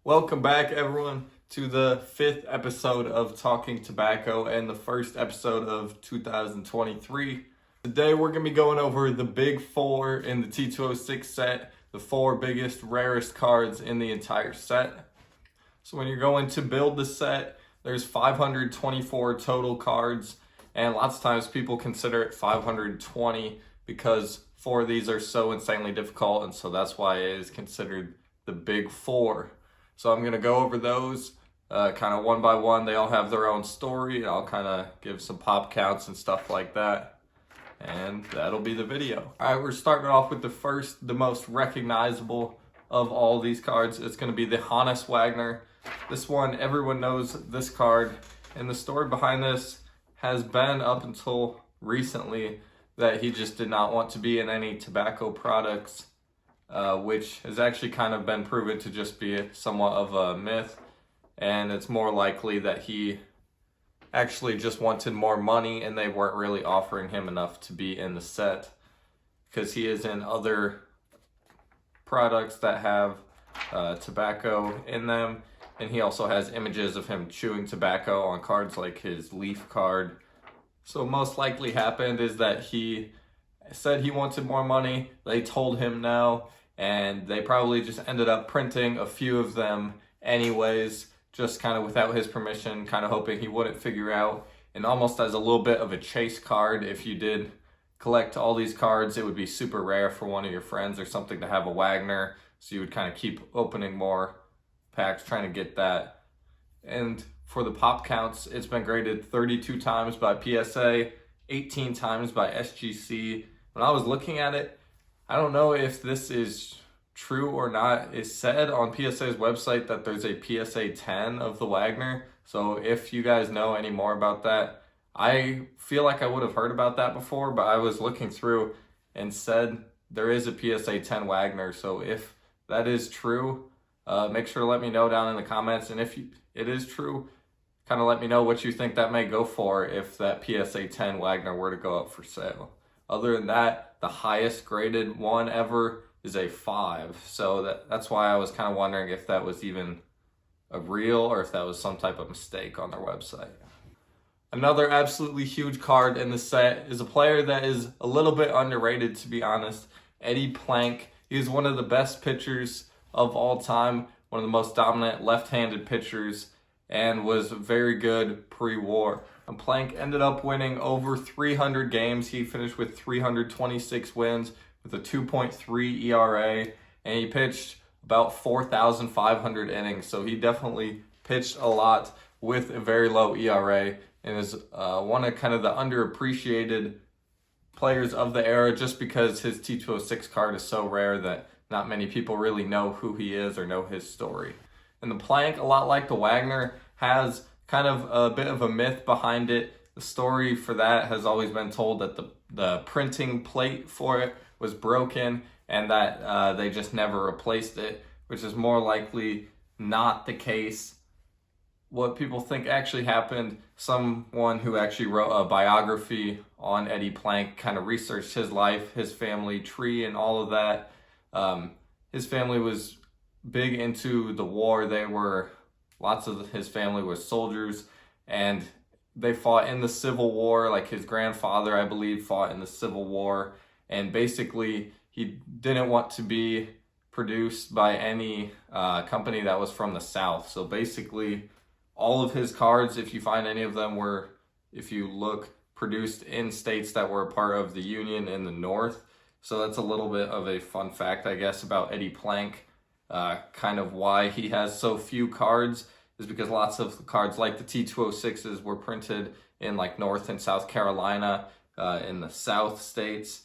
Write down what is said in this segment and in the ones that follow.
Welcome back, everyone, to the 5th episode of Talking Tobacco and the first episode of 2023. Today, we're going to be going over the big four in the T206 set, the four biggest, rarest cards in the entire set. So when you're going to build the set, there's 524 total cards, and lots of times people consider it 520 because four of these are so insanely difficult, and so that's why it is considered the big four. So I'm going to go over those kind of one by one. They all have their own story. I'll kind of give some pop counts and stuff like that. And that'll be the video. All right, we're starting off with the most recognizable of all these cards. It's going to be the Wagner. This one, everyone knows this card. And the story behind this has been up until recently that he just did not want to be in any tobacco products. Which has actually kind of been proven to just be somewhat of a myth, and it's more likely that he actually just wanted more money and they weren't really offering him enough to be in the set, because he is in other products that have tobacco in them, and he also has images of him chewing tobacco on cards like his leaf card. So most likely happened is that he said he wanted more money, they told him no, and they probably just ended up printing a few of them anyways, just kind of without his permission, kind of hoping he wouldn't figure out. And almost as a little bit of a chase card, if you did collect all these cards, it would be super rare for one of your friends or something to have a Wagner, so you would kind of keep opening more packs trying to get that. And for the pop counts, it's been graded 32 times by PSA, 18 times by SGC. When I was looking at it, I don't know if this is true or not. It said on PSA's website that there's a PSA 10 of the Wagner. So if you guys know any more about that, I feel like I would have heard about that before, but I was looking through and said there is a PSA 10 Wagner. So if that is true, make sure to let me know down in the comments. And if it is true, kind of let me know what you think that may go for if that PSA 10 Wagner were to go up for sale. Other than that, the highest graded one ever is a 5. So that's why I was kind of wondering if that was even a real or if that was some type of mistake on their website. Another absolutely huge card in the set is a player that is a little bit underrated, to be honest. Eddie Plank. He's one of the best pitchers of all time, one of the most dominant left-handed pitchers, and was very good pre-war. And Plank ended up winning over 300 games. He finished with 326 wins with a 2.3 ERA, and he pitched about 4,500 innings. So he definitely pitched a lot with a very low ERA, and is one of kind of the underappreciated players of the era, just because his T206 card is so rare that not many people really know who he is or know his story. And the Plank, a lot like the Wagner, has kind of a bit of a myth behind it. The story for that has always been told that the printing plate for it was broken and that they just never replaced it, which is more likely not the case. What people think actually happened, someone who actually wrote a biography on Eddie Plank kind of researched his life, his family tree, and all of that. His family was big into the war. Lots of his family was soldiers, and they fought in the Civil War. Like his grandfather, I believe, fought in the Civil War, and basically he didn't want to be produced by any company that was from the South. So basically all of his cards, if you find any of them, were, if you look, produced in states that were a part of the Union in the North. So that's a little bit of a fun fact, I guess, about Eddie Plank. Kind of why he has so few cards is because lots of the cards like the T206s were printed in like North and South Carolina, in the South states,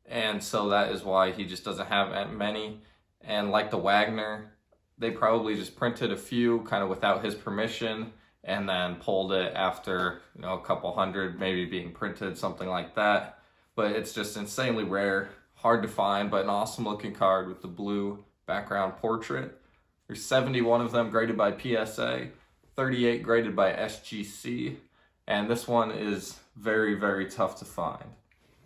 and so that is why he just doesn't have many. And like the Wagner, they probably just printed a few kind of without his permission and then pulled it after, a couple hundred maybe being printed, something like that. But it's just insanely rare, hard to find, but an awesome looking card with the blue background portrait. There's 71 of them graded by PSA, 38 graded by SGC, and this one is very, very tough to find.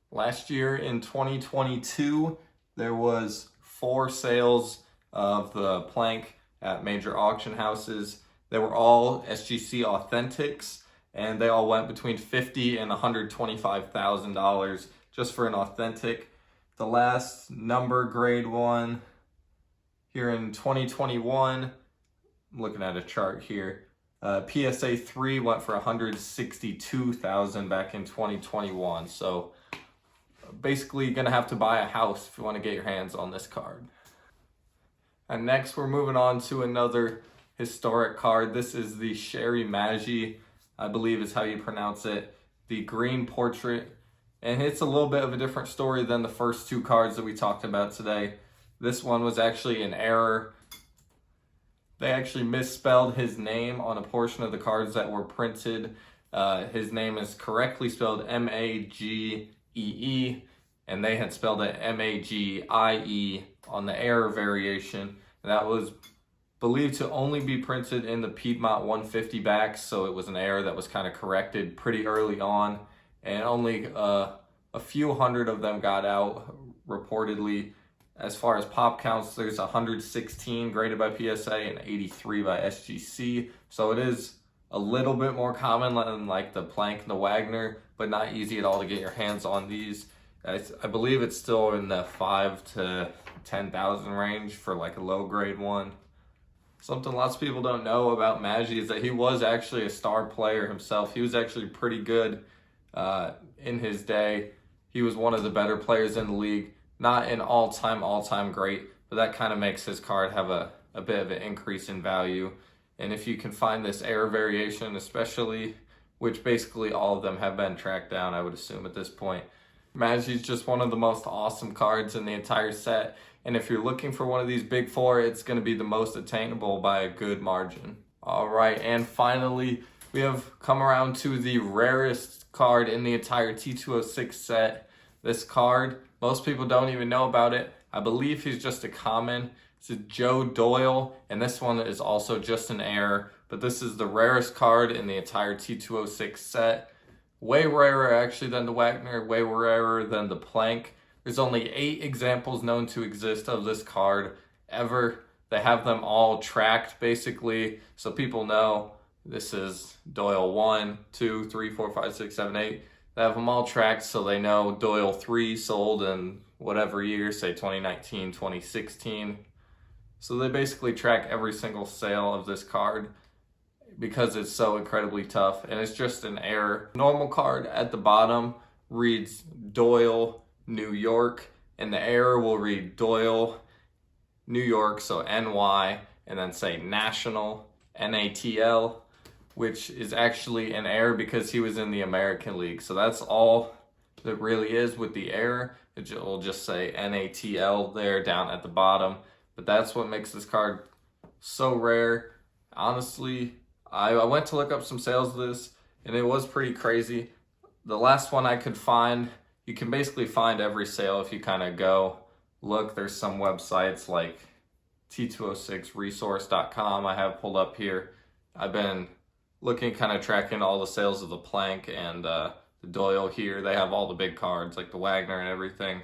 Last year in 2022, there was 4 sales of the Plank at major auction houses. They were all SGC Authentics, and they all went between $50,000 and $125,000 just for an authentic. The last number grade one here in 2021, I'm looking at a chart here. PSA 3 went for $162,000 back in 2021. So basically you're gonna have to buy a house if you want to get your hands on this card. And next we're moving on to another historic card. This is the Maggie, I believe is how you pronounce it, the green portrait. And it's a little bit of a different story than the first two cards that we talked about today. This one was actually an error. They actually misspelled his name on a portion of the cards that were printed. His name is correctly spelled Magee, and they had spelled it Magie on the error variation. That was believed to only be printed in the Piedmont 150 backs, so it was an error that was kind of corrected pretty early on, and only a few hundred of them got out reportedly. As far as pop counts, there's 116 graded by PSA and 83 by SGC, so it is a little bit more common than like the Plank and the Wagner, but not easy at all to get your hands on these. I believe it's still in the 5 to 10,000 range for like a low grade one. Something lots of people don't know about Maggie is that he was actually a star player himself. He was actually pretty good in his day. He was one of the better players in the league. Not an all-time great, but that kind of makes his card have a bit of an increase in value. And if you can find this error variation, especially, which basically all of them have been tracked down, I would assume at this point, Maggie's just one of the most awesome cards in the entire set. And if you're looking for one of these big four, it's going to be the most attainable by a good margin. All right, and finally, we have come around to the rarest card in the entire T206 set. This card, most people don't even know about it. I believe he's just a common. It's a Doyle, and this one is also just an error, but this is the rarest card in the entire T206 set. Way rarer actually than the Wagner, way rarer than the Plank. There's only 8 examples known to exist of this card ever. They have them all tracked basically, so people know this is Doyle 1, 2, 3, 4, 5, 6, 7, 8. They have them all tracked so they know Doyle 3 sold in whatever year, say 2019, 2016. So they basically track every single sale of this card because it's so incredibly tough, and it's just an error. Normal card at the bottom reads Doyle, New York, and the error will read Doyle, New York, so NY, and then say National, NATL, which is actually an error because he was in the American League. So that's all that really is with the error. It will just say NATL there down at the bottom. But that's what makes this card so rare. Honestly, I went to look up some sales of this, and it was pretty crazy. The last one I could find, you can basically find every sale if you kind of go look. There's some websites like T206resource.com I have pulled up here. I've been looking, kind of tracking all the sales of the Plank and the Doyle here. They have all the big cards like the Wagner and everything.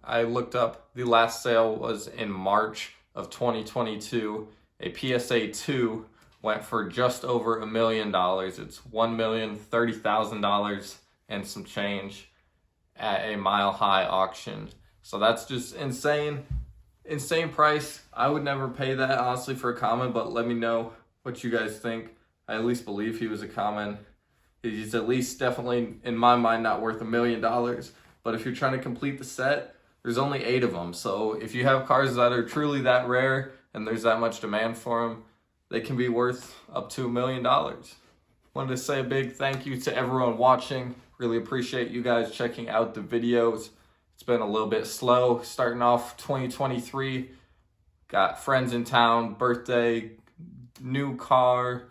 I looked up, the last sale was in March of 2022. A PSA 2 went for just over $1 million. It's $1,030,000 and some change at a Mile High auction. So that's just insane. Insane price. I would never pay that honestly for a common, but let me know what you guys think. I at least believe he was a common. He's at least definitely, in my mind, not worth $1 million. But if you're trying to complete the set, there's only 8 of them. So if you have cards that are truly that rare and there's that much demand for them, they can be worth up to $1 million. Wanted to say a big thank you to everyone watching. Really appreciate you guys checking out the videos. It's been a little bit slow starting off 2023. Got friends in town, birthday, new car,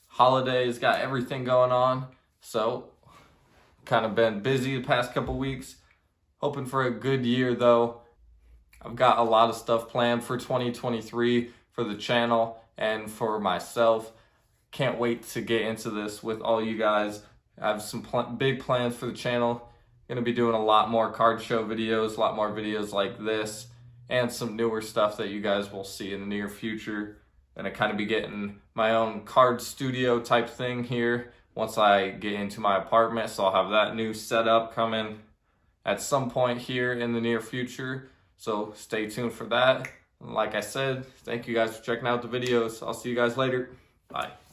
holidays, got everything going on. So kind of been busy the past couple weeks. Hoping for a good year though. I've got a lot of stuff planned for 2023 for the channel and for myself. Can't wait to get into this with all you guys. I have some big plans for the channel. Gonna be doing a lot more card show videos, a lot more videos like this, and some newer stuff that you guys will see in the near future. And I kind of be getting my own card studio type thing here once I get into my apartment. So I'll have that new setup coming at some point here in the near future. So stay tuned for that. And like I said, thank you guys for checking out the videos. I'll see you guys later. Bye.